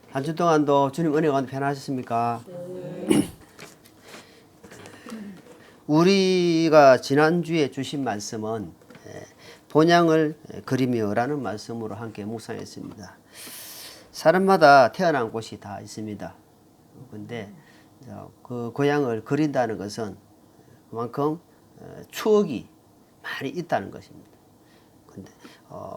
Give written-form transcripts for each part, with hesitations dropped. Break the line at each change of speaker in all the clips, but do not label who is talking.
한 주 동안도 주님 은혜 가운데 편하셨습니까? 우리가 지난주에 주신 말씀은 본향을 그리며라는 말씀으로 함께 묵상했습니다. 사람마다 태어난 곳이 다 있습니다. 근데 그 고향을 그린다는 것은 그만큼 추억이 많이 있다는 것입니다. 근데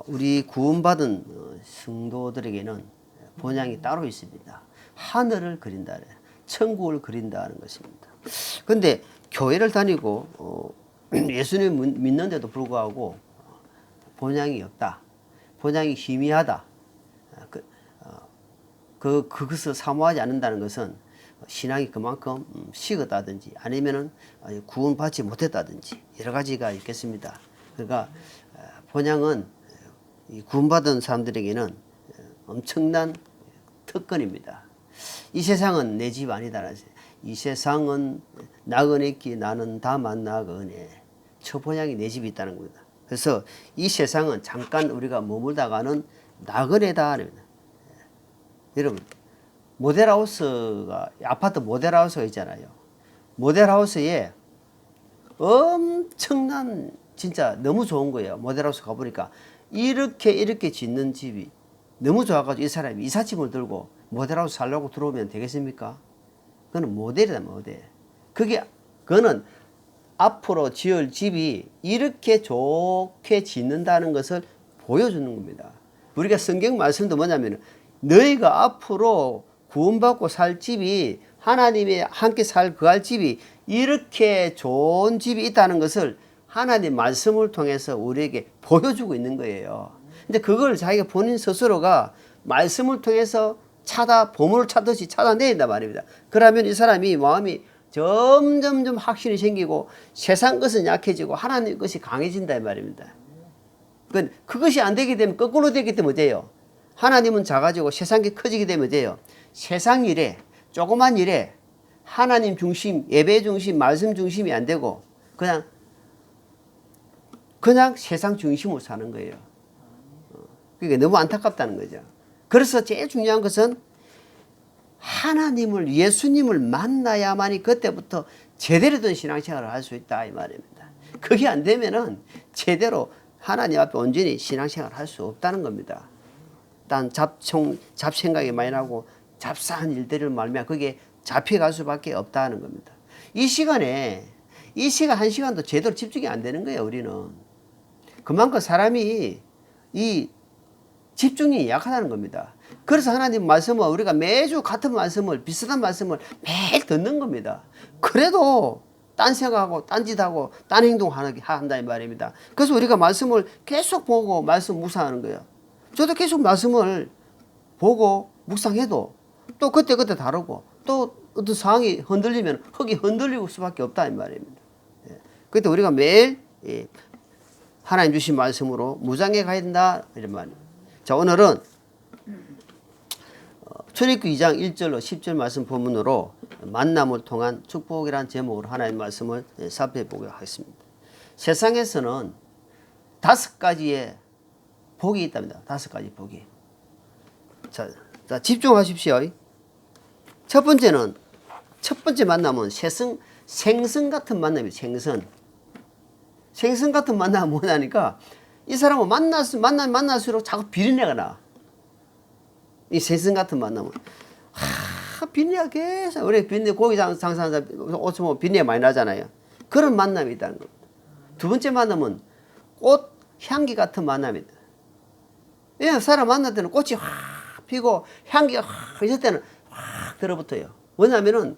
우리 구원받은 성도들에게는 본향이 따로 있습니다. 하늘을 그린다, 천국을 그린다는 것입니다. 근데 교회를 다니고 예수님 믿는데도 불구하고 본향이 없다, 본향이 희미하다, 그것을 사모하지 않는다는 것은 신앙이 그만큼 식었다든지 아니면은 구원받지 못했다든지 여러 가지가 있겠습니다. 그러니까 본향은 구원받은 사람들에게는 엄청난 특권입니다. 이 세상은 내 집 아니다. 이 세상은 나그네끼 나는 다만 나그네. 저 본향이 내 집이 있다는 겁니다. 그래서 이 세상은 잠깐 우리가 머물다가는 나그네다. 여러분, 모델하우스가, 아파트 모델하우스가 있잖아요. 모델하우스에 엄청난, 진짜 너무 좋은 거예요. 모델하우스 가보니까 이렇게 짓는 집이 너무 좋아가지고 이 사람이 이삿짐을 들고 모델하우스 살려고 들어오면 되겠습니까? 그거는 모델이다, 모델. 그거는 앞으로 지을 집이 이렇게 좋게 짓는다는 것을 보여주는 겁니다. 우리가 성경 말씀도 뭐냐면 너희가 앞으로 구원받고 살 집이 하나님이 함께 거할 집이 이렇게 좋은 집이 있다는 것을 하나님 말씀을 통해서 우리에게 보여주고 있는 거예요. 근데 그걸 자기가 본인 스스로가 말씀을 통해서 보물을 찾듯이 찾아내린단 말입니다. 그러면 이 사람이 마음이 점점 확신이 생기고 세상 것은 약해지고 하나님 것이 강해진다 이 말입니다. 그것이 안 되게 되면 거꾸로 되기 때문에 돼요. 하나님은 작아지고 세상이 커지게 되면 돼요. 세상 일에, 조그만 일에 하나님 중심, 예배 중심, 말씀 중심이 안 되고 그냥 세상 중심으로 사는 거예요. 그게 너무 안타깝다는 거죠. 그래서 제일 중요한 것은 하나님을, 예수님을 만나야만이 그때부터 제대로 된 신앙생활을 할 수 있다 이 말입니다. 그게 안 되면은 제대로 하나님 앞에 온전히 신앙생활을 할 수 없다는 겁니다. 딴 잡생각이 많이 나고 잡사한 일들을 말미암아 그게 잡혀갈 수밖에 없다는 겁니다. 이 시간 한 시간도 제대로 집중이 안 되는 거예요. 우리는 그만큼 사람이 이 집중이 약하다는 겁니다. 그래서 하나님 말씀을 우리가 매주 같은 말씀을, 비슷한 말씀을 매일 듣는 겁니다. 그래도 딴 생각하고 딴 짓하고 딴 행동한다 이 말입니다. 그래서 우리가 말씀을 계속 보고 말씀 묵상하는 거예요. 저도 계속 말씀을 보고 묵상해도 또 그때 다르고 또 어떤 상황이 흔들리면 흙이 흔들릴 수밖에 없다 이 말입니다. 그때 우리가 매일 하나님 주신 말씀으로 무장해 가야 된다 이런 말입니다. 자, 오늘은 출애굽기 2장 1절로 10절 말씀 본문으로 만남을 통한 축복이라는 제목으로 하나님의 말씀을 살펴보도록 하겠습니다. 세상에서는 5가지의 복이 있답니다. 5가지 복이. 자, 집중하십시오. 첫 번째 만남은 생선 같은 만남이에요. 생선 같은 만남은 뭐냐니까 이 사람은 만날수록 자꾸 비린내가 나. 이 생선 같은 만남은. 비린내가 계속, 우리 고기 장사하는 사람, 옷 보면 비린내가 많이 나잖아요. 그런 만남이 있다는 겁니다. 두 번째 만남은 꽃 향기 같은 만남이다. 예, 사람 만날 때는 꽃이 확 피고 향기가 확 있을 때는 확 들어붙어요. 뭐냐면은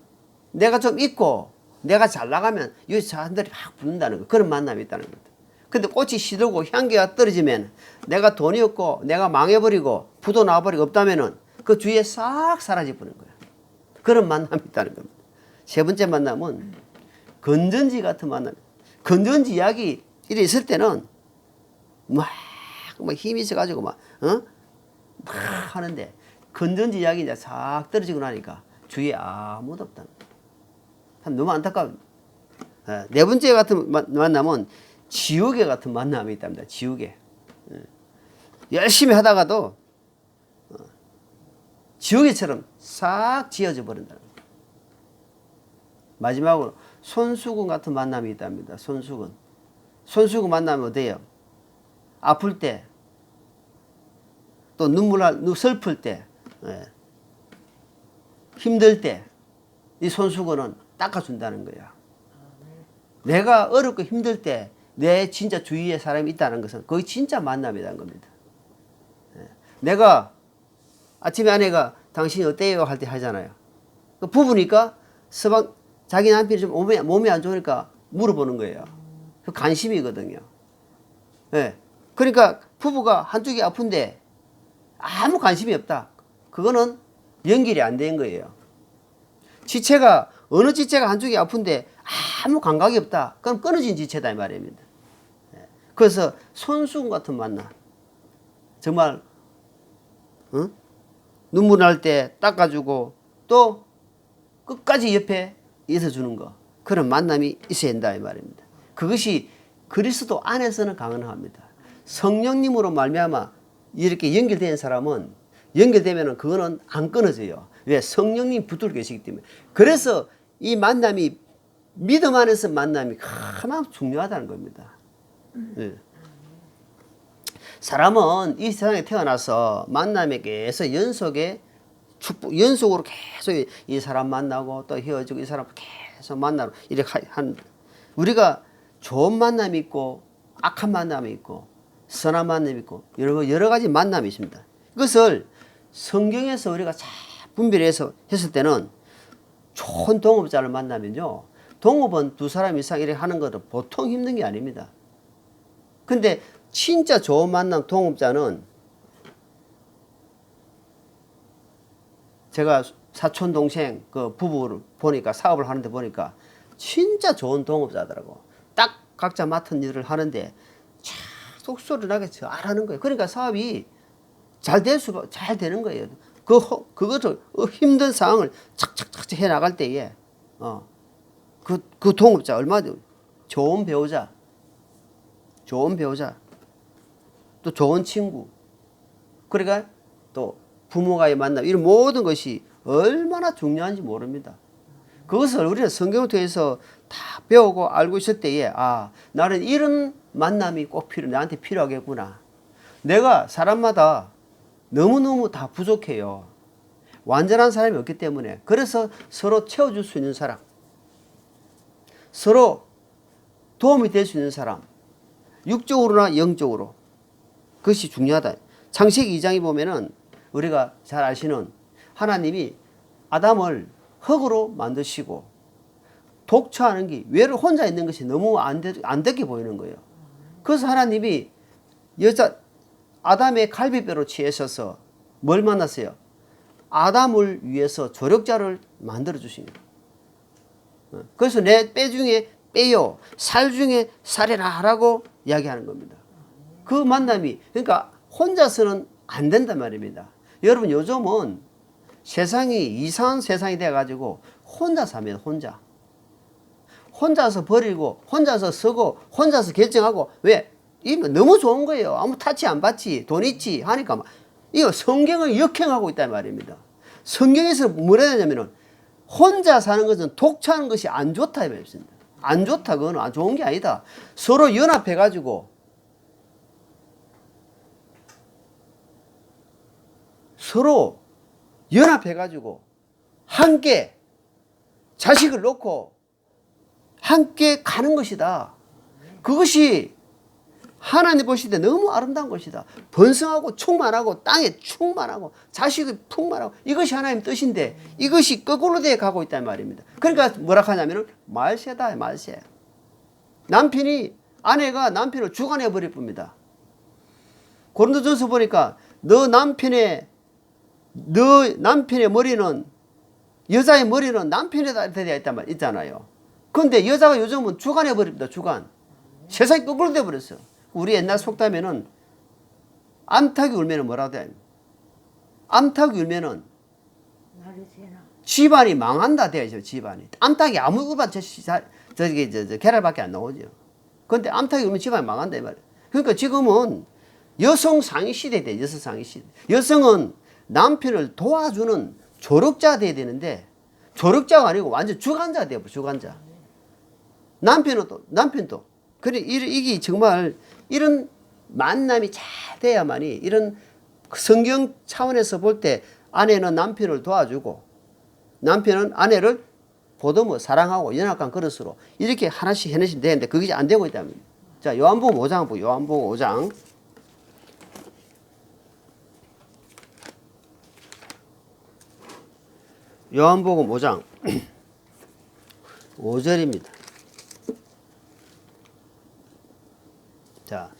내가 좀 있고 내가 잘 나가면 이 사람들이 확 붙는다는 거. 그런 만남이 있다는 겁니다. 근데 꽃이 시들고 향기가 떨어지면 내가 돈이 없고 내가 망해버리고 부도 나와버리고 없다면은 그 주위에 싹 사라져버리는 거예요. 그런 만남이 있다는 겁니다. 세 번째 만남은 건전지 같은 만남. 건전지 이야기 이래 있을 때는 막 힘이 있어가지고 막 하는데 건전지 이야기 이제 싹 떨어지고 나니까 주위에 아무도 없다는 거예요. 너무 안타까워. 네 번째 같은 만남은 지우개 같은 만남이 있답니다. 지우개. 열심히 하다가도 지우개처럼 싹 지어져 버린다는 거예요. 마지막으로 손수건 같은 만남이 있답니다. 손수건. 손수건 만나면 어때요? 아플 때, 또 슬플 때, 예. 힘들 때, 이 손수건은 닦아준다는 거야. 내가 어렵고 힘들 때, 내 진짜 주위에 사람이 있다는 것은 거의 진짜 만남이라는 겁니다. 예. 내가 아침에 아내가 당신이 어때요? 할 때 하잖아요. 그 부부니까 자기 남편이 좀 몸이 안 좋으니까 물어보는 거예요. 그 관심이거든요. 예. 그러니까 부부가 한쪽이 아픈데 아무 관심이 없다. 그거는 연결이 안 된 거예요. 어느 지체가 한쪽이 아픈데 아무 감각이 없다. 그럼 끊어진 지체다 이 말입니다. 예. 그래서 손수건 같은 만남. 정말 눈물 날 때 닦아주고 또 끝까지 옆에 있어주는 거. 그런 만남이 있어야 된다 이 말입니다. 그것이 그리스도 안에서는 가능합니다. 성령님으로 말미암아 이렇게 연결된 사람은 연결되면 그거는 안 끊어져요. 왜? 성령님 붙들고 계시기 때문에. 그래서 이 만남이 믿음 안에서 만남이 가장 중요하다는 겁니다. 네. 사람은 이 세상에 태어나서 만남에 계속 연속으로 계속 이 사람 만나고 또 헤어지고 이 사람 계속 만나고 이렇게 우리가 좋은 만남이 있고 악한 만남이 있고 선한 만남이 있고 여러 가지 만남이 있습니다. 이것을 성경에서 우리가 잘 분별해서 했을 때는 좋은 동업자를 만나면요. 동업은 두 사람 이상 이렇게 하는 것도 보통 힘든 게 아닙니다. 근데 진짜 좋은 만남 동업자는 제가 사촌 동생 그 부부를 보니까 사업을 하는데 보니까 진짜 좋은 동업자더라고. 딱 각자 맡은 일을 하는데 속소리 나게 잘하는 거예요. 그러니까 사업이 잘 되는 거예요. 그것을 힘든 상황을 착착착 해 나갈 때에 그 동업자 얼마나 좋은 배우자 또 좋은 친구 그러니까 또 부모와의 만남 이런 모든 것이 얼마나 중요한지 모릅니다. 그것을 우리는 성경을 통해서 다 배우고 알고 있을 때에 나는 이런 만남이 꼭 나한테 필요하겠구나. 내가 사람마다 너무너무 다 부족해요. 완전한 사람이 없기 때문에. 그래서 서로 채워줄 수 있는 사람, 서로 도움이 될 수 있는 사람, 육적으로나 영적으로 그것이 중요하다. 창세기 2장에 보면은 우리가 잘 아시는 하나님이 아담을 흙으로 만드시고 독처하는 게 혼자 있는 것이 너무 안 되게 보이는 거예요. 그래서 하나님이 아담의 갈비뼈로 취하셔서 뭘 만났어요? 아담을 위해서 조력자를 만들어 주신 거예요. 그래서 내 뼈 중에 뼈요, 살 중에 살이라 라고 이야기하는 겁니다. 그 만남이 그러니까 혼자서는 안 된단 말입니다. 여러분 요즘은 세상이 이상한 세상이 돼가지고 혼자 사면 혼자서 버리고 혼자서 쓰고 혼자서 결정하고 왜? 이거 너무 좋은 거예요. 아무 타치 안 받지 돈 있지 하니까 이거 성경을 역행하고 있단 말입니다. 성경에서 뭐라 하냐면은 혼자 사는 것은 독차하는 것이 안 좋다 이 말입니다. 안 좋다 그거는 안 좋은 게 아니다. 서로 연합해 가지고 함께 자식을 놓고 함께 가는 것이다. 그것이 하나님 보실 때 너무 아름다운 것이다. 번성하고 충만하고 땅에 충만하고 자식이 풍만하고 이것이 하나님 뜻인데 이것이 거꾸로 되어 가고 있단 말입니다. 그러니까 뭐라 하냐면은 말세다 말세. 아내가 남편을 주관해 버릴 뿐입니다. 고린도전서 보니까 너 남편의 머리는 여자의 머리는 남편에다 되어 있단 말 있잖아요. 그런데 여자가 요즘은 주관해 버립니다. 주관. 세상이 거꾸로 되어 버렸어요. 우리 옛날 속담에는 암탉이 울면은 뭐라고 돼? 암탉이 울면은 집안이 망한다 되어 있어요. 집안이. 암탉이 아무것도 계랄밖에 안 나오죠. 그런데 암탉이 울면 집안이 망한다 이 말이에요. 그러니까 지금은 여성 상위 시대에 여성 상위 시대. 여성은 남편을 도와주는 조력자가 돼야 되는데 조력자가 아니고 완전 주관자가 돼요. 주관자. 남편도 그래 이게 정말 이런 만남이 잘 돼야만이 이런 성경 차원에서 볼 때 아내는 남편을 도와주고 남편은 아내를 보듬어 사랑하고 연합한 그릇으로 이렇게 하나씩 해내시면 되는데 그게 안 되고 있다면 자 요한복음 5장 보고 요한복음 5장 요한복음 5장 5절입니다. 자,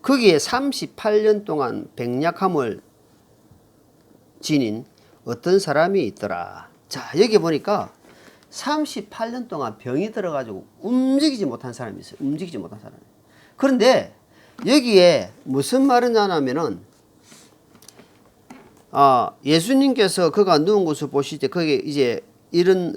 거기에 38년 동안 백약함을 지닌 어떤 사람이 있더라. 자, 여기 보니까 38년 동안 병이 들어가지고 움직이지 못한 사람이 있어요. 움직이지 못한 사람이. 그런데 여기에 무슨 말을 하냐면은 예수님께서 그가 누운 것을 보실 때 거기에 이제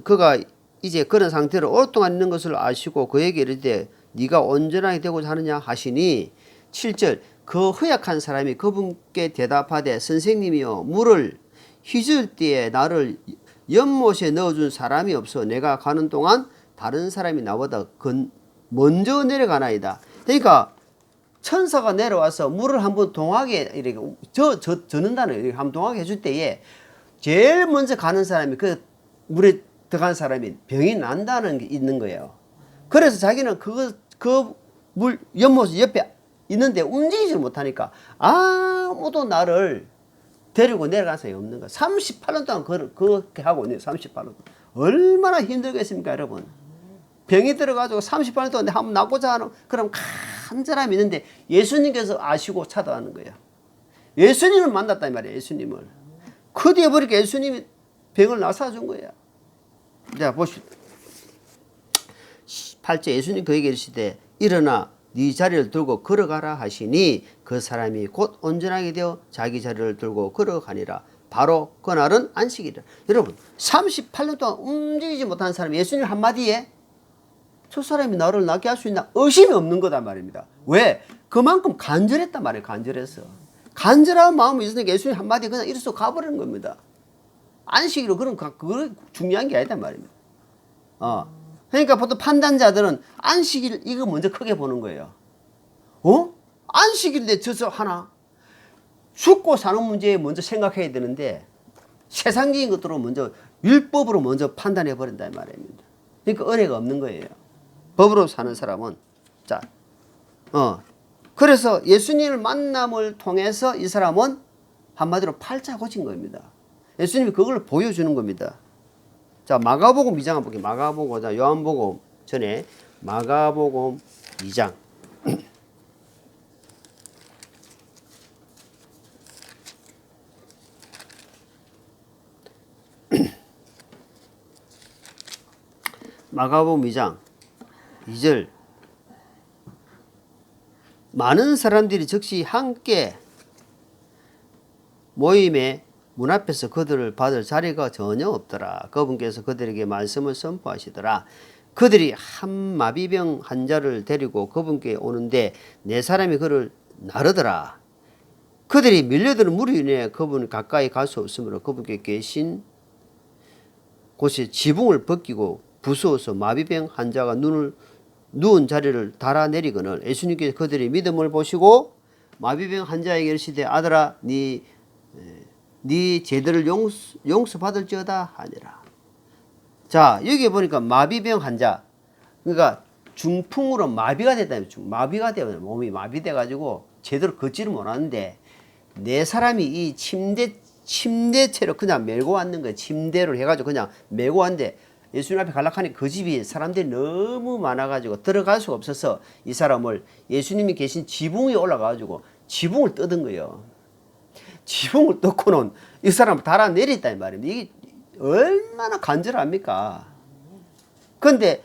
그가 이제 그런 상태로 오랫동안 있는 것을 아시고 그에게 이르되 네가 온전하게 되고자 하느냐 하시니 7절 그 허약한 사람이 그분께 대답하되 선생님이여 물을 휘줄 때에 나를 연못에 넣어준 사람이 없어 내가 가는 동안 다른 사람이 나보다 먼저 내려가나이다. 그러니까 천사가 내려와서 물을 한번 동하게 이렇게 젓는다는 이렇게 한번 동하게 해줄 때에 제일 먼저 가는 사람이 그 물에 들어간 사람이 병이 난다는 게 있는 거예요. 그래서 자기는 그 물 연못 옆에 있는데 움직이지 못하니까 아무도 나를 데리고 내려간 사람이 없는 거야. 38년 동안 그렇게 하고 있네요. 38년 동안. 얼마나 힘들겠습니까, 여러분? 병이 들어가지고 38년 동안 한번 낫고자 하는 그럼 간절함이 있는데 예수님께서 아시고 찾아가는 거야. 예수님을 만났단 말이야, 예수님을. 그 뒤에 보니까 예수님이 병을 나사준 거야. 자, 보십시오. 8절 예수님 그에게 이르시되 일어나 네 자리를 들고 걸어가라 하시니 그 사람이 곧 온전하게 되어 자기 자리를 들고 걸어가니라. 바로 그날은 안식이라. 여러분 38년 동안 움직이지 못한 사람이 예수님 한마디에 저 사람이 나를 낫게 할 수 있나 의심이 없는 거단 말입니다. 왜? 그만큼 간절했단 말이에요. 간절했어. 간절한 마음이 있으니까 예수님 한마디 그냥 이래서 가버리는 겁니다. 안식일로 그건 중요한 게 아니단 말입니다. 그러니까 보통 판단자들은 안식일 이거 먼저 크게 보는 거예요. 안식일인데 저서 하나 죽고 사는 문제에 먼저 생각해야 되는데 세상적인 것들로 먼저 율법으로 먼저 판단해 버린다 이 말입니다. 그러니까 은혜가 없는 거예요. 법으로 사는 사람은 자, 그래서 예수님을 만남을 통해서 이 사람은 한마디로 팔자 고친 겁니다. 예수님이 그걸 보여주는 겁니다. 자, 마가복음 2장 한번 볼게요. 마가복음 5장, 요한복음 전에 마가복음 2장. 마가복음 2장 2절 많은 사람들이 즉시 함께 모임에 문 앞에서 그들을 받을 자리가 전혀 없더라. 그분께서 그들에게 말씀을 선포하시더라. 그들이 한 마비병 환자를 데리고 그분께 오는데 네 사람이 그를 나르더라. 그들이 밀려드는 무리 인해 그분을 가까이 갈 수 없으므로 그분께 계신 곳에 지붕을 벗기고 부수어서 마비병 환자가 누운 자리를 달아내리거늘 예수님께서 그들의 믿음을 보시고 마비병 환자에게 이르시되 아들아 네 죄들을 용서받을지어다 하니라. 자, 여기 보니까 마비병 환자, 그러니까 중풍으로 마비가 됐다. 마비가 되어 몸이 마비돼 가지고 제대로 걷지를 못하는데 네 사람이 이 침대채로 그냥 메고 왔는 거예요. 침대로 해가지고 그냥 메고 왔는데 예수님 앞에 갈락하니 그 집이 사람들이 너무 많아가지고 들어갈 수가 없어서 이 사람을 예수님이 계신 지붕 위에 올라가가지고 지붕을 뜯은 거예요. 지붕을 뜯고는 이 사람을 달아내렸다 이 말입니다. 이게 얼마나 간절합니까? 그런데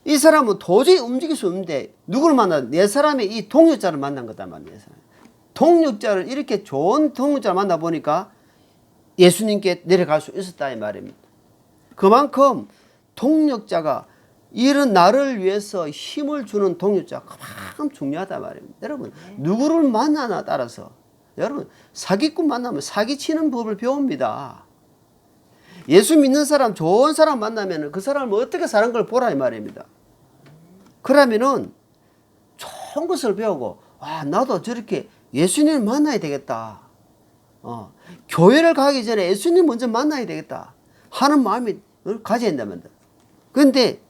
이 사람은 도저히 움직일 수 없는데 누구를 만나? 네 사람의 이 동역자를 만난 거단 말이에요. 동역자를 이렇게 좋은 동역자를 만나보니까 예수님께 내려갈 수 있었다 이 말입니다. 그만큼 동역자가 이런 나를 위해서 힘을 주는 동역자가 그만큼 중요하단 말입니다. 여러분 누구를 만나나 따라서 여러분 사기꾼 만나면 사기치는 법을 배웁니다. 예수 믿는 사람, 좋은 사람 만나면 그 사람을 어떻게 사는 걸 보라 이 말입니다. 그러면은 좋은 것을 배우고 나도 저렇게 예수님을 만나야 되겠다. 교회를 가기 전에 예수님 먼저 만나야 되겠다 하는 마음이 가져야 된다면. 그런데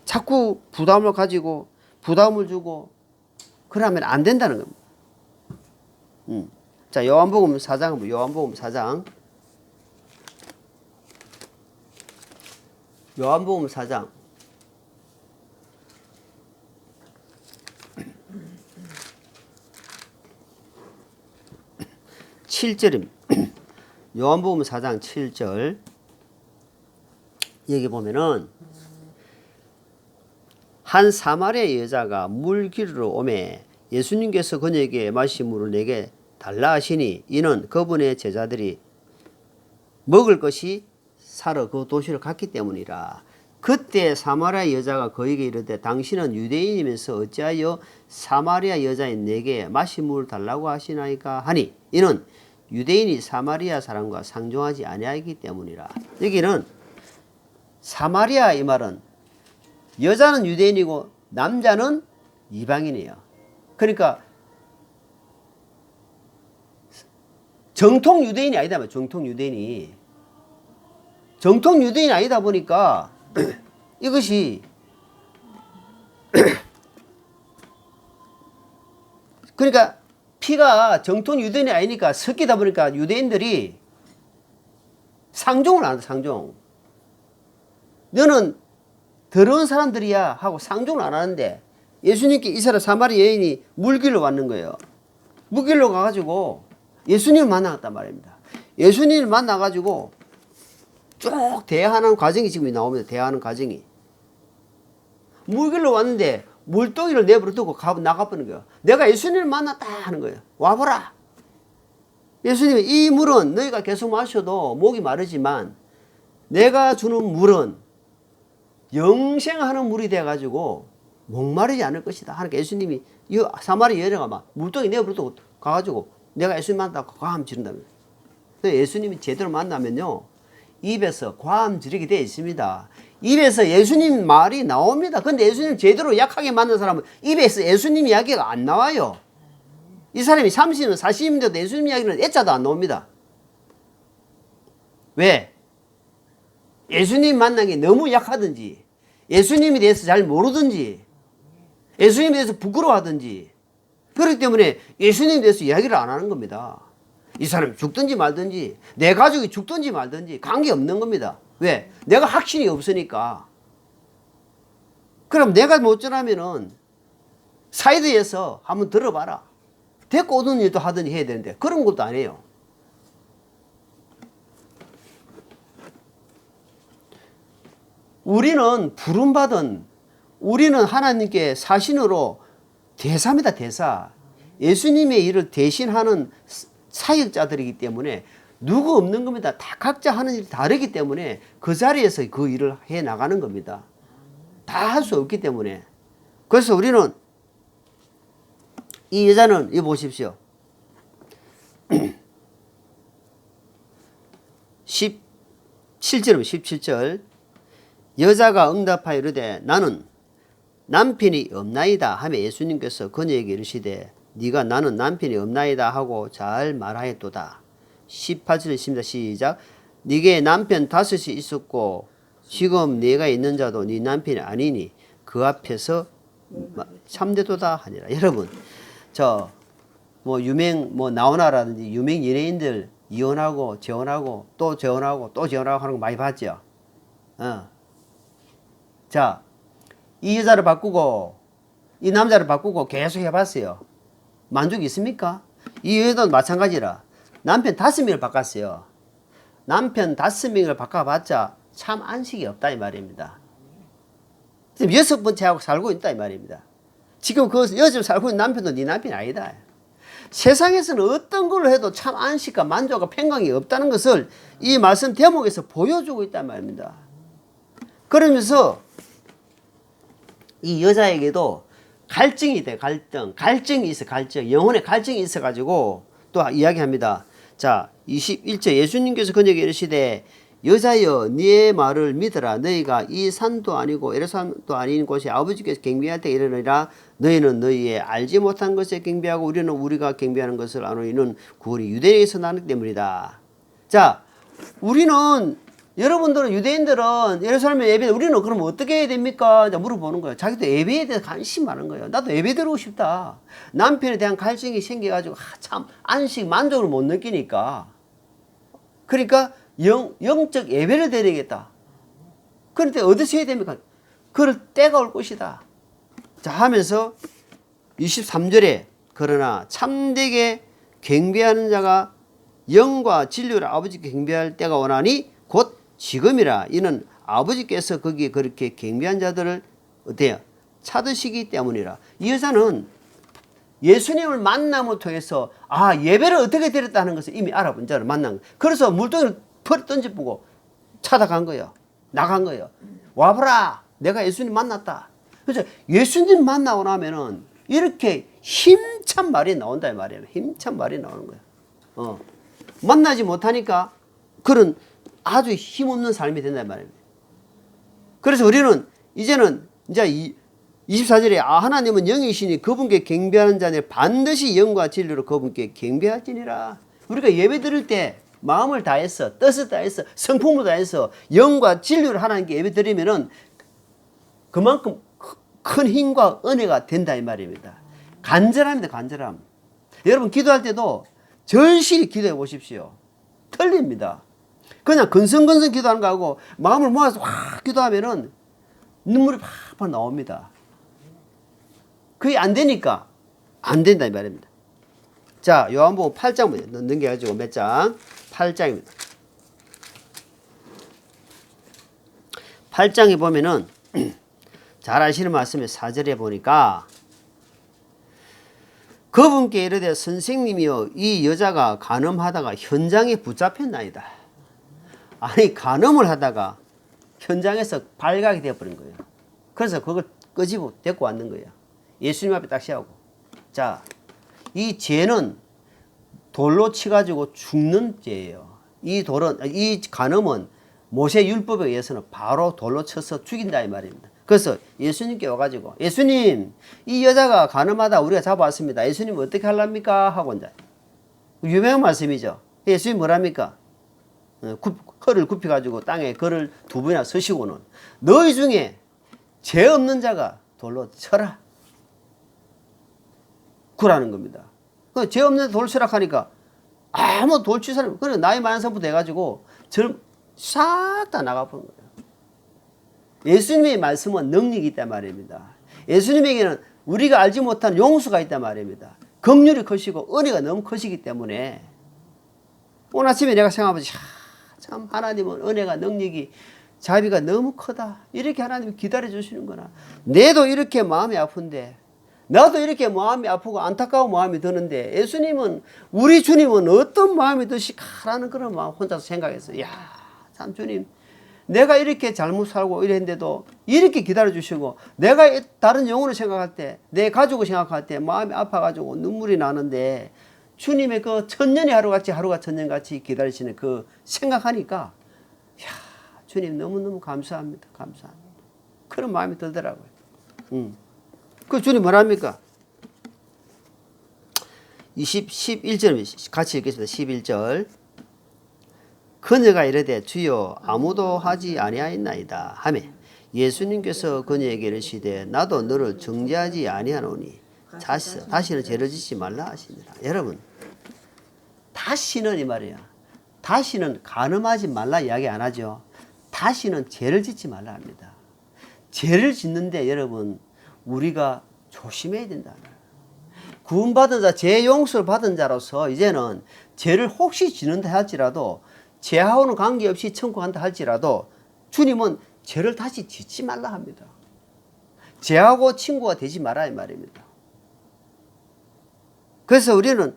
자꾸 부담을 가지고 부담을 주고 그러면 안 된다는 겁니다. 자, 요한복음 4장, 요한복음 4장. 요한복음 4장. 7절입니다. 요한복음 4장 7절. 여기 보면은 한 사마리아 여자가 물 기르러 오매 예수님께서 그녀에게 마실 물을 내게 달라 하시니 이는 그분의 제자들이 먹을 것이 사러 그 도시를 갔기 때문이라. 그때 사마리아 여자가 그에게 이르되 당신은 유대인이면서 어찌하여 사마리아 여자인 내게 마실 물을 달라고 하시나이까 하니 이는 유대인이 사마리아 사람과 상종하지 아니하기 때문이라. 여기는 사마리아 이 말은 여자는 유대인이고 남자는 이방인이에요. 그러니까 정통 유대인이 아니다. 정통 유대인이. 정통 유대인이 아니다 보니까 이것이 그러니까 피가 정통 유대인이 아니니까 섞이다 보니까 유대인들이 상종을 안 한다. 상종. 너는 더러운 사람들이야 하고 상종을 안 하는데 예수님께 이 사람 사마리아 여인이 물길로 왔는 거예요. 물길로 가가지고 예수님을 만나갔단 말입니다. 예수님을 만나가지고 쭉 대화하는 과정이 지금 나옵니다. 대화하는 과정이. 물길로 왔는데 물동이를 내버려 두고 나가버리는 거예요. 내가 예수님을 만났다 하는 거예요. 와보라. 예수님이 이 물은 너희가 계속 마셔도 목이 마르지만 내가 주는 물은 영생하는 물이 돼가지고 목마르지 않을 것이다 하니까 예수님이 이 사마리아 여자가 막 물동이 내버려 두고 가가지고 내가 예수님 만났다고 과함 지른다면. 예수님이 제대로 만나면요 입에서 과함 지르게 되어 있습니다. 입에서 예수님 말이 나옵니다. 근데 예수님 제대로 약하게 만난 사람은 입에서 예수님 이야기가 안 나와요. 이 사람이 30년 40년대도 예수님 이야기는 애자도 안 나옵니다. 왜? 예수님 만난 게 너무 약하든지 예수님에 대해서 잘 모르든지 예수님에 대해서 부끄러워하든지 그렇기 때문에 예수님에 대해서 이야기를 안 하는 겁니다. 이 사람이 죽든지 말든지 내 가족이 죽든지 말든지 관계없는 겁니다. 왜? 내가 확신이 없으니까. 그럼 내가 못 전하면은 사이드에서 한번 들어봐라. 데리고 오는 일도 하든지 해야 되는데 그런 것도 안 해요. 우리는 부름받은 우리는 하나님께 사신으로 대사입니다. 대사. 예수님의 일을 대신하는 사역자들이기 때문에 누구 없는 겁니다. 다 각자 하는 일이 다르기 때문에 그 자리에서 그 일을 해 나가는 겁니다. 다 할 수 없기 때문에. 그래서 우리는 이 여자는 이거 보십시오. 17절입니다. 17절. 여자가 응답하여 이르되 나는 남편이 없나이다 하며 예수님께서 그녀에게 이르시되 네가 나는 남편이 없나이다 하고 잘 말하였도다. 18절 있습니다. 시작. 네게 남편 5이 있었고 지금 네가 있는 자도 네 남편이 아니니 그 앞에서 참되도다 하니라. 여러분 유명 나오나라든지 유명 연예인들 이혼하고 재혼하고 또 재혼하고 또 재혼하고 하는 거 많이 봤죠. 자, 이 여자를 바꾸고 이 남자를 바꾸고 계속 해봤어요. 만족이 있습니까? 이 여자도 마찬가지라. 남편 5명을 바꿨어요. 남편 5명을 바꿔봤자 참 안식이 없다 이 말입니다. 지금 6번째하고 살고 있다 이 말입니다. 지금 그 여자 살고 있는 남편도 네 남편이 아니다. 세상에서는 어떤 걸로 해도 참 안식과 만족과 평강이 없다는 것을 이 말씀 대목에서 보여주고 있단 말입니다. 그러면서 이 여자에게도 갈증이 돼. 갈증이 있어. 갈증. 영혼의 갈증이 있어가지고 또 이야기합니다. 자, 21절 예수님께서 그녀에게 이르시되 여자여 네 말을 믿으라. 너희가 이 산도 아니고 예루살렘도 아닌 곳에 아버지께서 경배할 때 이르느니라. 너희는 너희의 알지 못한 것에 경배하고 우리는 우리가 경배하는 것을 아노니는 구원이 유대인에게서 나기 때문이다. 자, 우리는 여러분들은 유대인들은 예루살렘에 예배 우리는 그럼 어떻게 해야 됩니까? 물어보는 거예요. 자기도 예배에 대해서 관심 많은 거예요. 나도 예배 드리고 싶다. 남편에 대한 갈증이 생겨가지고 참 안식 만족을 못 느끼니까. 그러니까 영적 예배를 드리겠다. 그런데 어디서 해야 됩니까? 그럴 때가 올 것이다. 자 하면서 23절에 그러나 참되게 경배하는 자가 영과 진리로 아버지께 경배할 때가 오나니 곧 지금이라. 이는 아버지께서 거기에 그렇게 경배한 자들을 어때요? 찾으시기 때문이라. 이 여자는 예수님을 만남을 통해서 예배를 어떻게 드렸다는 것을 이미 알아본 자를 만난 거예요. 그래서 물동이를 펄 던져보고 찾아간 거예요. 나간 거예요. 와보라. 내가 예수님 만났다. 그래서 예수님 만나고 나면은 이렇게 힘찬 말이 나온다 이 말이에요. 힘찬 말이 나오는 거예요. 만나지 못하니까 그런 아주 힘없는 삶이 된다 이 말입니다. 그래서 우리는 이제는 이제 24절에 하나님은 영이시니 그분께 경배하는 자는 반드시 영과 진리로 그분께 경배할지니라. 우리가 예배 드릴 때 마음을 다해서 뜻을 다해서 성품을 다해서 영과 진리로 하나님께 예배 드리면은 그만큼 큰 힘과 은혜가 된다 이 말입니다. 간절합니다. 간절함. 여러분 기도할 때도 절실히 기도해 보십시오. 틀립니다. 그냥 근성근성 기도하는 거하고 마음을 모아서 확 기도하면은 눈물이 팍팍 나옵니다. 그게 안 되니까 안 된다 이 말입니다. 자, 요한복음 8장 넘겨가지고 몇 장? 8장입니다. 8장에 보면은 잘 아시는 말씀에 4절에 보니까 그분께 이르되 선생님이여 이 여자가 간음하다가 현장에 붙잡혔나이다. 아니 간음을 하다가 현장에서 발각이 되어버린 거예요. 그래서 그걸 끄집어 데리고 왔는 거예요. 예수님 앞에 딱 세우고. 자, 이 죄는 돌로 치가지고 죽는 죄예요. 이 간음은 모세 율법에 의해서는 바로 돌로 쳐서 죽인다 이 말입니다. 그래서 예수님께 와가지고 예수님 이 여자가 간음하다 우리가 잡아왔습니다. 예수님 어떻게 하랍니까? 하고 이제 유명한 말씀이죠. 예수님 뭐랍니까? 허를 굽혀가지고 땅에 걸을 두 번이나 서시고는 너희 중에 죄 없는 자가 돌로 쳐라. 구라는 겁니다. 죄 없는 돌 치라 하니까 아무 돌 칠 사람 그래 나이 많은 사람부터 해가지고 싹 다 나가버린 거예요. 예수님의 말씀은 능력이 있단 말입니다. 예수님에게는 우리가 알지 못한 용수가 있단 말입니다. 긍휼이 크시고 은혜가 너무 크시기 때문에 오늘 아침에 내가 생각해보지 참 하나님은 은혜가 능력이 자비가 너무 크다. 이렇게 하나님이 기다려 주시는구나. 내도 이렇게 마음이 아픈데 나도 이렇게 마음이 아프고 안타까운 마음이 드는데 예수님은 우리 주님은 어떤 마음이 드실까라는 그런 마음 혼자서 생각했어요. 이야 참 주님 내가 이렇게 잘못 살고 이랬는데도 이렇게 기다려 주시고 내가 다른 영혼을 생각할 때 내 가족을 생각할 때 마음이 아파가지고 눈물이 나는데 주님의 그 천년이 하루같이 하루가 천년같이 기다리시는 그 생각하니까 이야 주님 너무너무 감사합니다. 감사합니다. 그런 마음이 들더라고요. 그 주님 뭐랍니까? 11절 같이 읽겠습니다. 11절 그녀가 이르되 주여 아무도 하지 아니하였나이다 하매 예수님께서 그녀에게 이르시되 나도 너를 정죄하지 아니하노니 다시는 죄를 짓지 말라 하시니라. 여러분 다시는 이 말이야. 다시는 간음하지 말라 이야기 안 하죠. 다시는 죄를 짓지 말라 합니다. 죄를 짓는데 여러분 우리가 조심해야 된다. 구원받은 자, 죄 용서를 받은 자로서 이제는 죄를 혹시 짓는다 할지라도 죄하고는 관계없이 청구한다 할지라도 주님은 죄를 다시 짓지 말라 합니다. 죄하고 친구가 되지 마라 이 말입니다. 그래서 우리는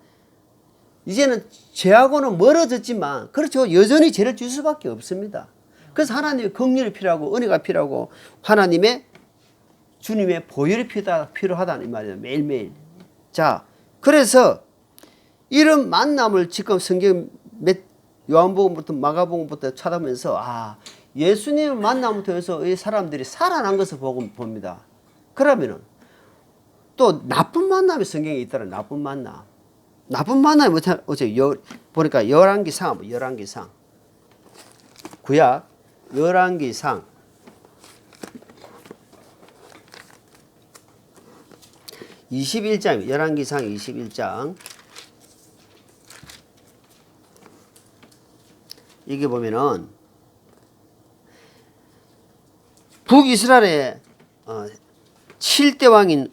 이제는 죄하고는 멀어졌지만 그렇죠. 여전히 죄를 질 수밖에 없습니다. 그래서 하나님의 긍휼이 필요하고 은혜가 필요하고 하나님의 주님의 보혈이 필요하다는 말이에요. 매일매일. 자, 그래서 이런 만남을 지금 성경 요한복음부터 마가복음부터 찾아보면서 예수님을 만남을 통해서 이 사람들이 살아난 것을 봅니다. 그러면은 또 나쁜 만남이 성경에 있더라. 나쁜 만남. 나쁜 만남이 어제 보니까 열왕기상, 열왕기상. 구약 열왕기상 21장, 열왕기상 21장. 이게 보면은 북이스라엘의 7대 왕인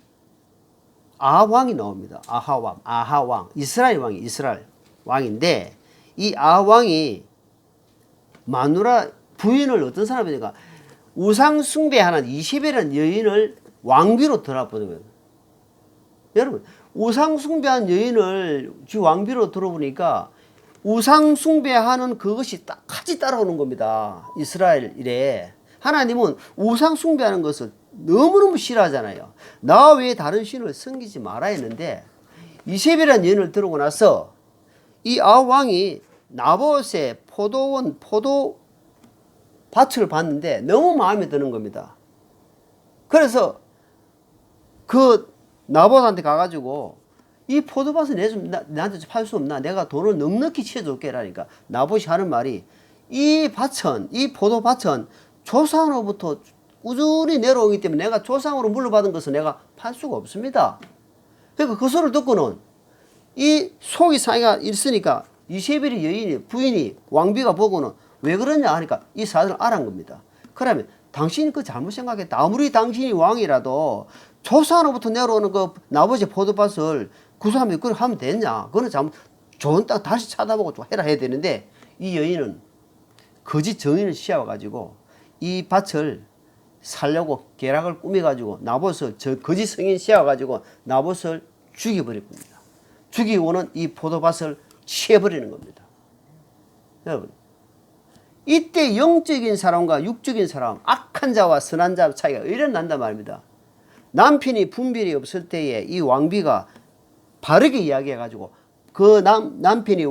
아왕이 나옵니다. 아하왕. 이스라엘 왕인데 이 아왕이 마누라 부인을 어떤 사람이니까 우상 숭배하는 이세벨이라는 여인을 왕비로 들어보는 거예요. 여러분, 우상 숭배한 여인을 왕비로 들어보니까 우상 숭배하는 그것이 같이 따라오는 겁니다. 이스라엘 일에. 하나님은 우상 숭배하는 것을 너무너무 싫어하잖아요. 나 외에 다른 신을 섬기지 말아 했는데 이세벨이라는 여인을 들어오고 나서 이 아왕이 나봇의 포도밭을 봤는데 너무 마음에 드는 겁니다. 그래서 그 나봇한테 가가지고 이 포도밭을 나한테 팔 수 없나? 내가 돈을 넉넉히 치워줄게 라니까 나봇이 하는 말이 이 포도밭은 조상으로부터 꾸준히 내려오기 때문에 내가 조상으로 물려받은 것을 내가 팔 수가 없습니다. 그러니까 그 소리를 듣고는 이 속이 상해가 있으니까 이세벨의 여인이 부인이 왕비가 보고는 왜 그러냐 하니까 이 사실을 알은 겁니다. 그러면 당신이 그 잘못 생각했다. 아무리 당신이 왕이라도 조상으로부터 내려오는 그 나머지 포도밭을 그 사람이 그걸 하면 되냐? 그거는 잘못, 좋은 땅 다시 찾아보고 좀 해야 되는데 이 여인은 거짓 정인을 씌워가지고 이 밭을 살려고 계략을 꾸며가지고 나봇을 거짓 성인 씌워가지고 나봇을 죽여버릴 겁니다. 죽이고는 이 포도밭을 취해버리는 겁니다. 여러분, 이때 영적인 사람과 육적인 사람, 악한 자와 선한 자 차이가 일어난단 말입니다. 남편이 분별이 없을 때에 이 왕비가 바르게 이야기해가지고 그 남편이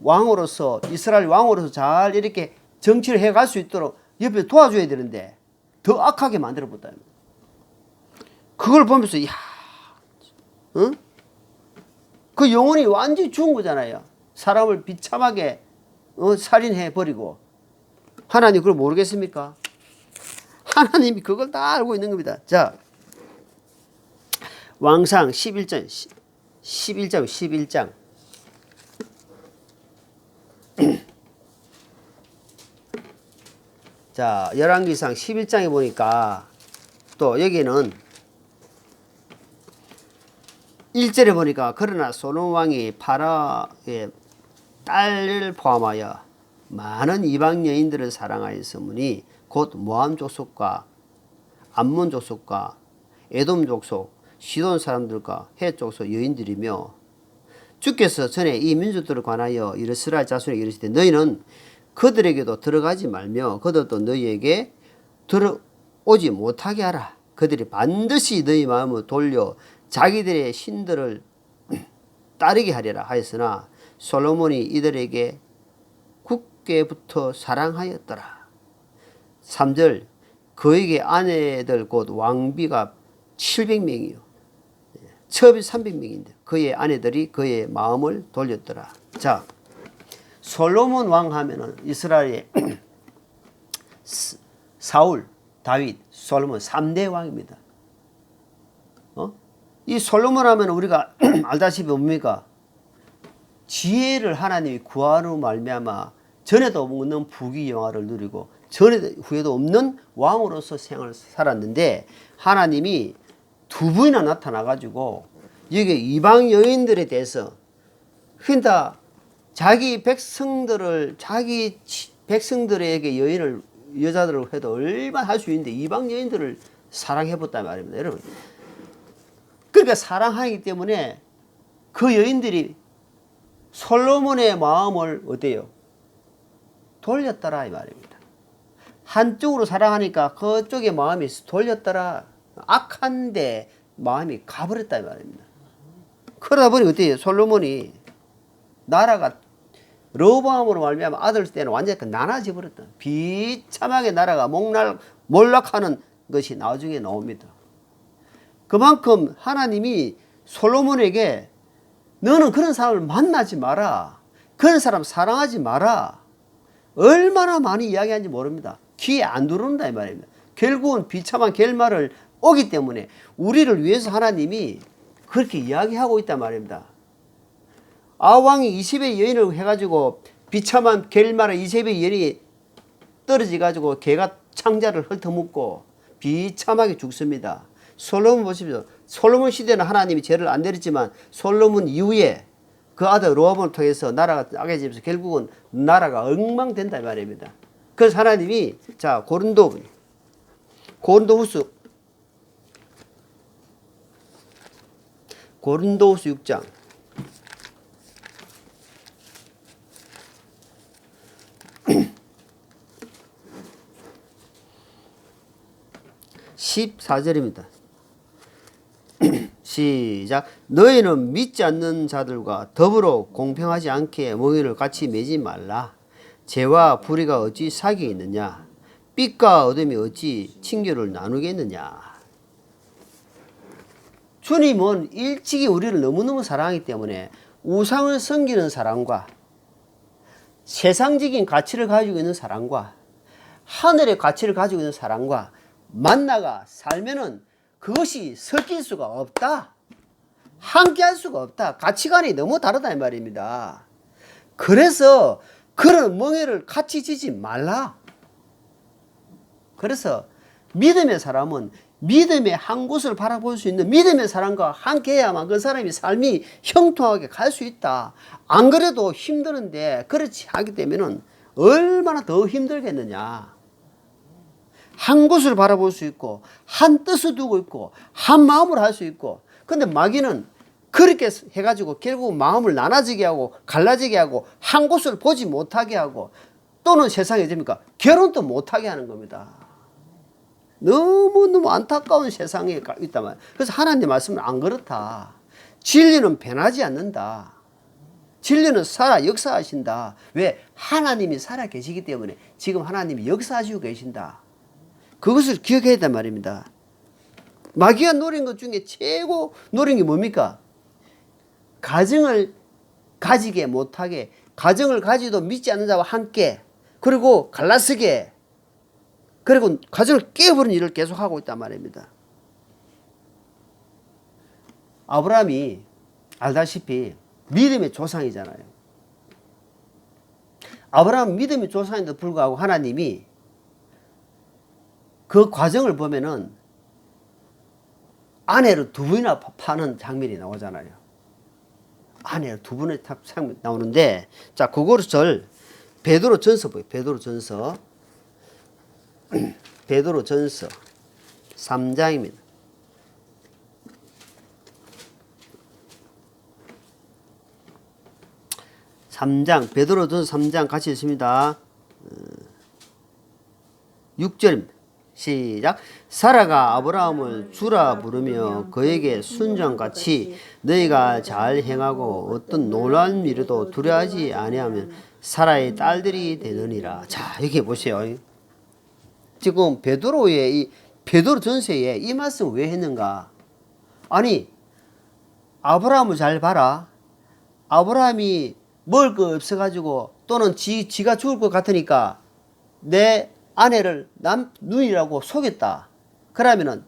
왕으로서 이스라엘 왕으로서 잘 이렇게 정치를 해갈 수 있도록 옆에 도와줘야 되는데 더 악하게 만들어버렸다. 그걸 보면서 응? 그 영혼이 완전히 죽은 거잖아요. 사람을 비참하게 살인해버리고. 하나님 그걸 모르겠습니까? 하나님이 그걸 다 알고 있는 겁니다. 자, 왕상 11장 자, 열왕기상 11장에 보니까 또 여기는 1절에 보니까 그러나 솔로몬 왕이 파라의 딸을 포함하여 많은 이방 여인들을 사랑하였으므니 곧 모함 족속과 암몬 족속과 에돔 족속 시돈 사람들과 헷 족속 여인들이며 주께서 전에 이 민족들을 관하여 이스라엘 자손에게 이르시되 너희는 그들에게도 들어가지 말며 그들도 너희에게 들어오지 못하게 하라. 그들이 반드시 너희 마음을 돌려 자기들의 신들을 따르게 하리라 하였으나 솔로몬이 이들에게 굳게부터 사랑하였더라. 3절 그에게 아내들 곧 왕비가 700명이요 첩이 300명인데 그의 아내들이 그의 마음을 돌렸더라. 자, 솔로몬 왕 하면은 이스라엘의 사울, 다윗, 솔로몬 3대 왕입니다. 이 솔로몬 하면 우리가 알다시피 뭡니까? 지혜를 하나님이 구하로 말미암아 전에도 없는 부귀 영화를 누리고 전에 후에도 없는 왕으로서 생을 살았는데 하나님이 두 번이나 나타나가지고 여기 이방 여인들에 대해서 그러니까 자기 백성들에게 여자들을 해도 얼마나 할 수 있는데 이방 여인들을 사랑해봤단 말입니다. 여러분. 그러니까 사랑하기 때문에 그 여인들이 솔로몬의 마음을 어때요? 돌렸더라 이 말입니다. 한쪽으로 사랑하니까 그쪽의 마음이 돌렸더라. 악한데 마음이 가버렸다 이 말입니다. 그러다 보니 어때요? 솔로몬이 나라가 르호보암으로 말미암아 아들 때는 완전히 나눠져 버렸다. 비참하게 나라가 몰락하는 것이 나중에 나옵니다. 그만큼 하나님이 솔로몬에게 너는 그런 사람을 만나지 마라. 그런 사람 사랑하지 마라. 얼마나 많이 이야기하는지 모릅니다. 귀에 안 들어온다 이 말입니다. 결국은 비참한 결말을 오기 때문에 우리를 위해서 하나님이 그렇게 이야기하고 있단 말입니다. 아왕이 20의 여인을 해가지고 비참한 결말에 20의 여인이 떨어져가지고 개가 창자를 훑어먹고 비참하게 죽습니다. 솔로몬 보십시오. 솔로몬 시대는 하나님이 죄를 안 내렸지만 솔로몬 이후에 그 아들 르호보암을 통해서 나라가 악해지면서 결국은 나라가 엉망된다 이 말입니다. 그래서 하나님이 자 고린도후서 6장 14절입니다. 시작. 너희는 믿지 않는 자들과 더불어 공평하지 않게 멍에를 같이 매지 말라. 죄와 불의가 어찌 사귀어 있느냐? 빛과 어둠이 어찌 친교를 나누겠느냐? 주님은 일찍이 우리를 너무너무 사랑하기 때문에 우상을 섬기는 사람과 세상적인 가치를 가지고 있는 사람과 하늘의 가치를 가지고 있는 사람과 만나가 살면은 그것이 섞일 수가 없다. 함께 할 수가 없다. 가치관이 너무 다르다 이 말입니다. 그래서 그런 멍에를 같이 지지 말라. 그래서 믿음의 사람은 믿음의 한 곳을 바라볼 수 있는 믿음의 사람과 함께 해야만 그 사람이 삶이 형통하게 갈 수 있다. 안 그래도 힘드는데 그렇지 하기 때문에 얼마나 더 힘들겠느냐. 한 곳을 바라볼 수 있고 한 뜻을 두고 있고 한 마음을 할 수 있고 근데 마귀는 그렇게 해가지고 결국 마음을 나눠지게 하고 갈라지게 하고 한 곳을 보지 못하게 하고 또는 세상에 됩니까? 결혼도 못하게 하는 겁니다. 너무너무 안타까운 세상에 있단 말이에요. 그래서 하나님 말씀은 안 그렇다. 진리는 변하지 않는다. 진리는 살아 역사하신다. 왜? 하나님이 살아 계시기 때문에 지금 하나님이 역사하시고 계신다. 그것을 기억해야 된단 말입니다. 마귀가 노린 것 중에 최고 노린 게 뭡니까? 가정을 가지게 못하게, 가정을 가지도 믿지 않는 자와 함께, 그리고 갈라서게, 그리고 가정을 깨버리는 일을 계속하고 있단 말입니다. 아브라함이 알다시피 믿음의 조상이잖아요. 아브라함은 믿음의 조상인데도 불구하고 하나님이 그 과정을 보면은 아내를 두 번이나 파는 장면이 나오잖아요. 아내를 두 번이나 장면이 나오는데, 자, 그거를 베드로전서 보여요. 베드로전서 3장입니다. 베드로전서 3장 같이 읽습니다. 6절입니다. 시작. 사라가 아브라함을 주라 부르며 그에게 순종같이 너희가 잘 행하고 어떤 놀라운 일에도 두려워하지 아니하면 사라의 딸들이 되느니라. 자, 여기 보세요. 지금 베드로전서에 이 말씀 왜 했는가? 아니, 아브라함을 잘 봐라. 아브라함이 먹을 거 없어가지고 또는 지가 죽을 것 같으니까 내 아내를 누이라고 속였다. 그러면은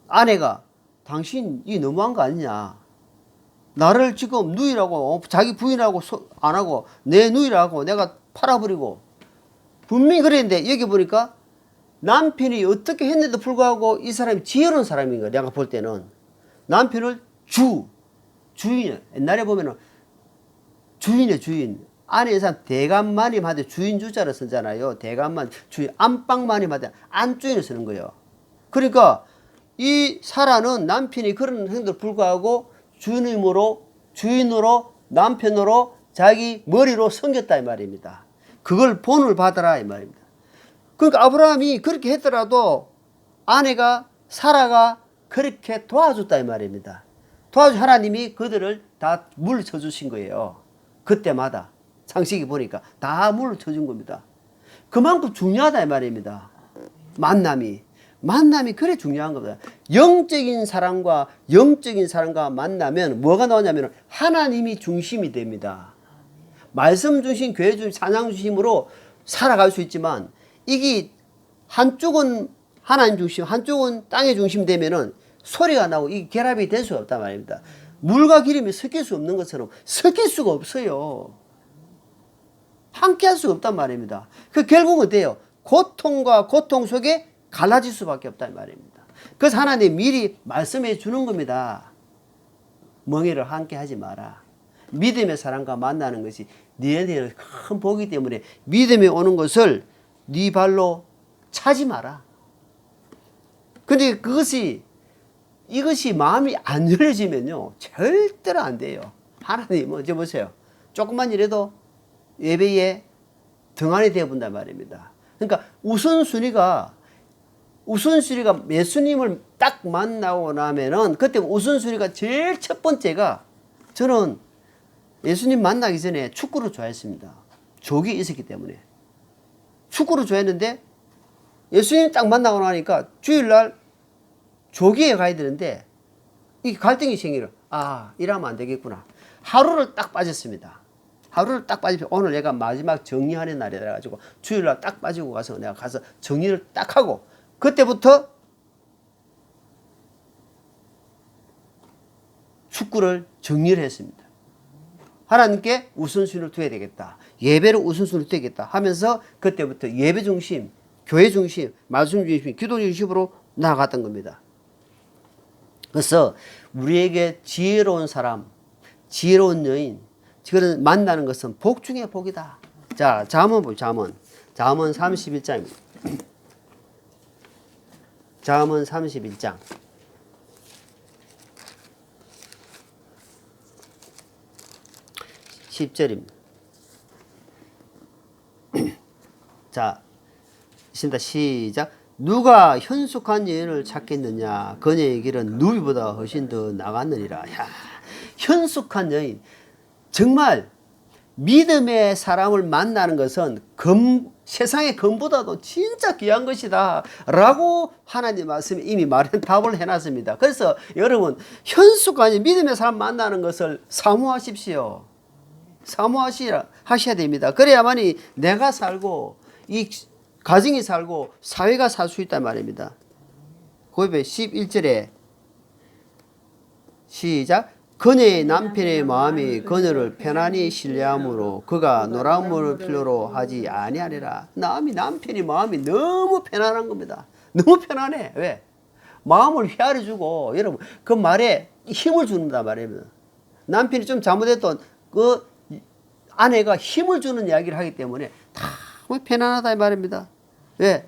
아내가 당신이 너무한 거 아니냐. 나를 지금 누이라고 자기 부인하고 안 하고 내 누이라고 내가 팔아버리고 분명히 그랬는데 여기 보니까 남편이 어떻게 했는데도 불구하고 이 사람이 지혜로운 사람인 거야. 내가 볼 때는 남편을 주인 옛날에 보면은 주인의 주인 안에 사람 대감마님 하되 주인 주자를 쓰잖아요. 대감만 주인 안방마님 하되 안주인을 쓰는 거예요. 그러니까 이 사라는 남편이 그런 행동을 불구하고 주인으로 남편으로 자기 머리로 섬겼다 이 말입니다. 그걸 본을 받아라 이 말입니다. 그러니까 아브라함이 그렇게 했더라도 아내가 사라가 그렇게 도와줬다 이 말입니다. 도와준 하나님이 그들을 다 물을 쳐주신 거예요. 그때마다 창세기 보니까 다 물을 쳐준 겁니다. 그만큼 중요하다 이 말입니다. 만남이 그래 중요한 겁니다. 영적인 사람과 만나면 뭐가 나오냐면 하나님이 중심이 됩니다. 말씀 중심, 교회 중심, 찬양 중심으로 살아갈 수 있지만 이게 한쪽은 하나님 중심, 한쪽은 땅의 중심 되면은 소리가 나고 이 결합이 될 수가 없단 말입니다. 물과 기름이 섞일 수 없는 것처럼 섞일 수가 없어요. 함께 할 수가 없단 말입니다. 그 결국은 어때요? 고통과 고통 속에 갈라질 수밖에 없단 말입니다. 그래서 하나님 미리 말씀해 주는 겁니다. 멍에를 함께 하지 마라. 믿음의 사람과 만나는 것이 너희에게는 큰 복이기 때문에 믿음에 오는 것을 네 발로 차지 마라. 근데 이것이 마음이 안 열려지면요 절대로 안 돼요. 하나님 어제 보세요. 조금만 이래도 예배에 등한이 되어 본단 말입니다. 그러니까 우선순위가 예수님을 딱 만나고 나면은 그때 우선순위가 제일 첫 번째가 저는 예수님 만나기 전에 축구를 좋아했습니다. 족이 있었기 때문에 축구를 좋아했는데 예수님 딱 만나고 나니까 주일날 조기에 가야 되는데 이 갈등이 생기려. 이러면 안 되겠구나. 하루를 딱 빠졌습니다. 하루를 딱 빠지면 오늘 내가 마지막 정리하는 날이라 가지고 주일날 딱 빠지고 가서 내가 가서 정리를 딱 하고 그때부터 축구를 정리를 했습니다. 하나님께 우선순위를 둬야 되겠다. 예배를 우선순위를 둬야겠다 하면서 그때부터 예배 중심, 교회 중심, 말씀 중심, 기도 중심으로 나아갔던 겁니다. 그래서 우리에게 지혜로운 사람, 지혜로운 여인, 그런 만나는 것은 복 중에 복이다. 자, 잠언 31장입니다. 잠언 31장. 10절입니다. 자, 있습니다. 시작. 누가 현숙한 여인을 찾겠느냐? 그녀의 길은 누비보다 훨씬 더 나갔느니라. 야, 현숙한 여인. 정말 믿음의 사람을 만나는 것은 세상의 금보다도 진짜 귀한 것이다 라고 하나님 말씀이 이미 답을 해놨습니다. 그래서 여러분 현숙한 믿음의 사람 만나는 것을 사모하십시오. 사모하셔야 됩니다. 그래야만이 내가 살고 이 가정이 살고 사회가 살 수 있단 말입니다. 고백 11절에 시작. 그녀의 남편의 마음이 그녀를 편안히 신뢰함으로 그가 노란물을 필요로 하지 아니하리라. 남편이 마음이 너무 편안한 겁니다. 너무 편안해. 왜? 마음을 헤아려주고 여러분 그 말에 힘을 주는단 말입니다. 남편이 좀 잘못했던 그 아내가 힘을 주는 이야기를 하기 때문에 다 편안하다 이 말입니다. 왜?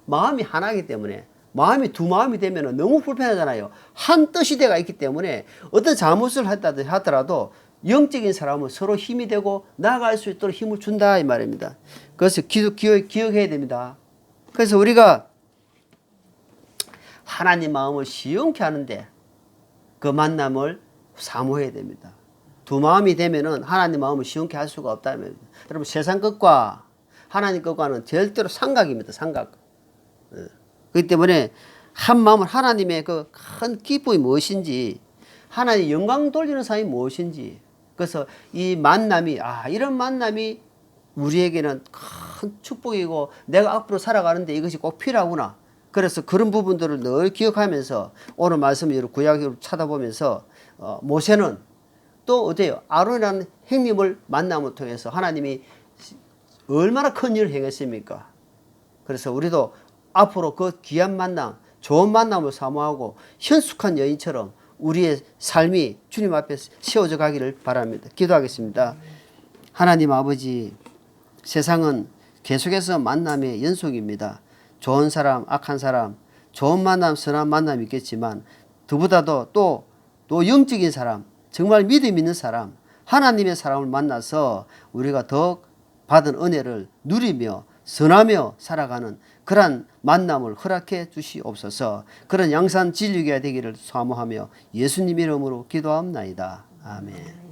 마음이 하나이기 때문에. 마음이 두 마음이 되면 너무 불편하잖아요. 한 뜻이 돼가 있기 때문에 어떤 잘못을 하더라도 영적인 사람은 서로 힘이 되고 나아갈 수 있도록 힘을 준다 이 말입니다. 그래서 기억해야 됩니다. 그래서 우리가 하나님 마음을 시원케 하는데 그 만남을 사모해야 됩니다. 두 마음이 되면은 하나님 마음을 시원케 할 수가 없다면 여러분 세상 것과 하나님 것과는 절대로 삼각입니다. 삼각. 그렇기 때문에 한 마음을 하나님의 그 큰 기쁨이 무엇인지 하나님 영광 돌리는 삶이 무엇인지 그래서 이 만남이 이런 만남이 우리에게는 큰 축복이고 내가 앞으로 살아가는데 이것이 꼭 필요하구나. 그래서 그런 부분들을 늘 기억하면서 오늘 말씀 여러 구약을 찾아보면서 모세는 또 어때요? 아론이라는 형님을 만남을 통해서 하나님이 얼마나 큰 일을 행했습니까? 그래서 우리도 앞으로 그 귀한 만남, 좋은 만남을 사모하고 현숙한 여인처럼 우리의 삶이 주님 앞에 세워져 가기를 바랍니다. 기도하겠습니다. 하나님 아버지, 세상은 계속해서 만남의 연속입니다. 좋은 사람, 악한 사람, 좋은 만남, 선한 만남이 있겠지만 그보다도 또 영적인 사람, 정말 믿음 있는 사람, 하나님의 사람을 만나서 우리가 더 받은 은혜를 누리며 선하며 살아가는 그러한 만남을 허락해 주시옵소서. 그런 양산 진리가 되기를 사모하며 예수님 이름으로 기도합나이다. 아멘.